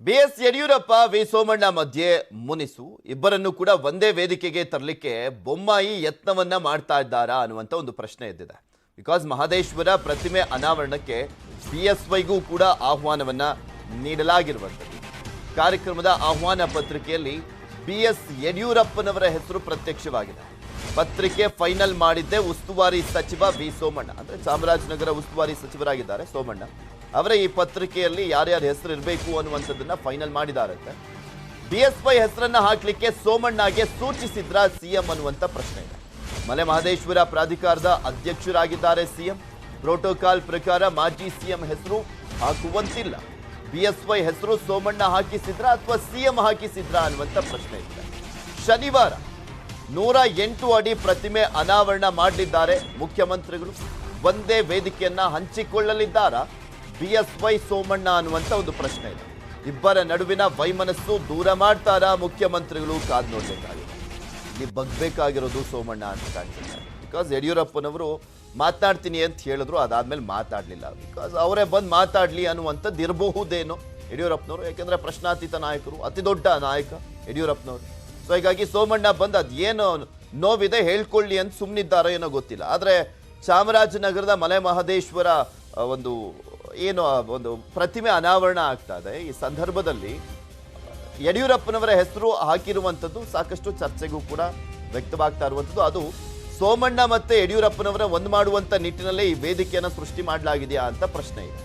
BS Yediyurappa V Somanna ಮಧ್ಯೆ ಮುನಿಸು ಇಬ್ಬರನ್ನು ಕೂಡ ಒಂದೇ ವೇದಿಕೆಗೆ ತರಲಿಕ್ಕೆ ಬೊಮ್ಮಾಯಿ ಯತ್ನವನ್ನ ಮಾಡ್ತಾ ಇದ್ದಾರಾ ಅನ್ನುವಂತ ಒಂದು ಪ್ರಶ್ನೆ ಎದ್ದಿದೆ. ಬಿಕಾಸ್ ಮಹದೇಶ್ವರ ಪ್ರತಿಮೆ ಅನಾವರಣಕ್ಕೆ ಬಿಎಸ್ವೈಗೂ ಕೂಡ ಆಹ್ವಾನವನ್ನ ನೀಡಲಾಗಿರುವಂಥದ್ದು. ಕಾರ್ಯಕ್ರಮದ ಆಹ್ವಾನ ಪತ್ರಿಕೆಯಲ್ಲಿ ಬಿಎಸ್ ಯಡಿಯೂರಪ್ಪನವರ ಹೆಸರು ಪ್ರತ್ಯಕ್ಷವಾಗಿದೆ. ಪತ್ರಿಕೆ ಫೈನಲ್ ಮಾಡಿದ್ದೆ ಉಸ್ತುವಾರಿ ಸಚಿವ ವಿ ಸೋಮಣ್ಣ, ಅಂದ್ರೆ ಚಾಮರಾಜನಗರ ಉಸ್ತುವಾರಿ ಸಚಿವರಾಗಿದ್ದಾರೆ ಸೋಮಣ್ಣ. ಅವರ ಈ ಪತ್ರಿಕೆಯಲ್ಲಿ ಯಾರ್ಯಾರ ಹೆಸರು ಇರಬೇಕು ಅನ್ನುವಂಥದ್ದನ್ನ ಫೈನಲ್ ಮಾಡಿದಾರಂತೆ. ಬಿಎಸ್ವೈ ಹೆಸರನ್ನ ಹಾಕ್ಲಿಕ್ಕೆ ಸೋಮಣ್ಣಗೆ ಸೂಚಿಸಿದ್ರ ಸಿಎಂ ಅನ್ನುವಂಥ ಪ್ರಶ್ನೆ ಇದೆ. ಮಲೆ ಮಹದೇಶ್ವರ ಪ್ರಾಧಿಕಾರದ ಅಧ್ಯಕ್ಷರಾಗಿದ್ದಾರೆ ಸಿಎಂ. ಪ್ರೋಟೋಕಾಲ್ ಪ್ರಕಾರ ಮಾಜಿ ಸಿಎಂ ಹೆಸರು ಹಾಕುವಂತಿಲ್ಲ. ಬಿಎಸ್ವೈ ಹೆಸರು ಸೋಮಣ್ಣ ಹಾಕಿಸಿದ್ರ ಅಥವಾ ಸಿಎಂ ಹಾಕಿಸಿದ್ರ ಅನ್ನುವಂಥ ಪ್ರಶ್ನೆ ಇದೆ. ಶನಿವಾರ 108 ಅಡಿ ಪ್ರತಿಮೆ ಅನಾವರಣ ಮಾಡಲಿದ್ದಾರೆ ಮುಖ್ಯಮಂತ್ರಿಗಳು. ಒಂದೇ ವೇದಿಕೆಯನ್ನ ಹಂಚಿಕೊಳ್ಳಲಿದ್ದಾರಾ ಬಿಎಸ್ವೈ ಸೋಮಣ್ಣ ಅನ್ನುವಂಥ ಒಂದು ಪ್ರಶ್ನೆ ಇದೆ. ಇಬ್ಬರ ನಡುವಿನ ವೈಮನಸ್ಸು ದೂರ ಮಾಡ್ತಾರಾ ಮುಖ್ಯಮಂತ್ರಿಗಳು? ಕಾದ್ ನೋಡ್ಬೇಕಾಗಿದೆ. ಇಲ್ಲಿ ಬಗ್ಬೇಕಾಗಿರೋದು ಸೋಮಣ್ಣ ಅಂತ ಕಾಣಿಸುತ್ತೆ. ಬಿಕಾಸ್ ಯಡಿಯೂರಪ್ಪನವರು ಮಾತನಾಡ್ತೀನಿ ಅಂತ ಹೇಳಿದ್ರು, ಅದಾದ್ಮೇಲೆ ಮಾತಾಡ್ಲಿಲ್ಲ. ಬಿಕಾಸ್ ಅವರೇ ಬಂದು ಮಾತಾಡ್ಲಿ ಅನ್ನುವಂಥದ್ದು ಇರಬಹುದೇನೋ ಯಡಿಯೂರಪ್ಪನವರು. ಯಾಕೆಂದ್ರೆ ಪ್ರಶ್ನಾತೀತ ನಾಯಕರು, ಅತಿ ದೊಡ್ಡ ನಾಯಕ ಯಡಿಯೂರಪ್ಪನವರು. ಸೊ ಹೀಗಾಗಿ ಸೋಮಣ್ಣ ಬಂದು ಅದೇನೋ ನೋವಿದೆ ಹೇಳ್ಕೊಳ್ಳಿ ಅಂತ ಸುಮ್ಮನಿದ್ದಾರೋ ಏನೋ ಗೊತ್ತಿಲ್ಲ. ಆದರೆ ಚಾಮರಾಜನಗರದ ಮಲೆ ಮಹದೇಶ್ವರ ಒಂದು ಪ್ರತಿಮೆ ಅನಾವರಣ ಆಗ್ತಾ ಇದೆ. ಈ ಸಂದರ್ಭದಲ್ಲಿ ಯಡಿಯೂರಪ್ಪನವರ ಹೆಸರು ಹಾಕಿರುವಂಥದ್ದು ಸಾಕಷ್ಟು ಚರ್ಚೆಗೂ ಕೂಡ ವ್ಯಕ್ತವಾಗ್ತಾ ಇರುವಂಥದ್ದು. ಅದು ಸೋಮಣ್ಣ ಮತ್ತೆ ಯಡಿಯೂರಪ್ಪನವರ ಒಂದು ಮಾಡುವಂಥ ನಿಟ್ಟಿನಲ್ಲೇ ಈ ವೇದಿಕೆಯನ್ನು ಸೃಷ್ಟಿ ಮಾಡಲಾಗಿದೆಯಾ ಅಂತ ಪ್ರಶ್ನೆ ಇದೆ.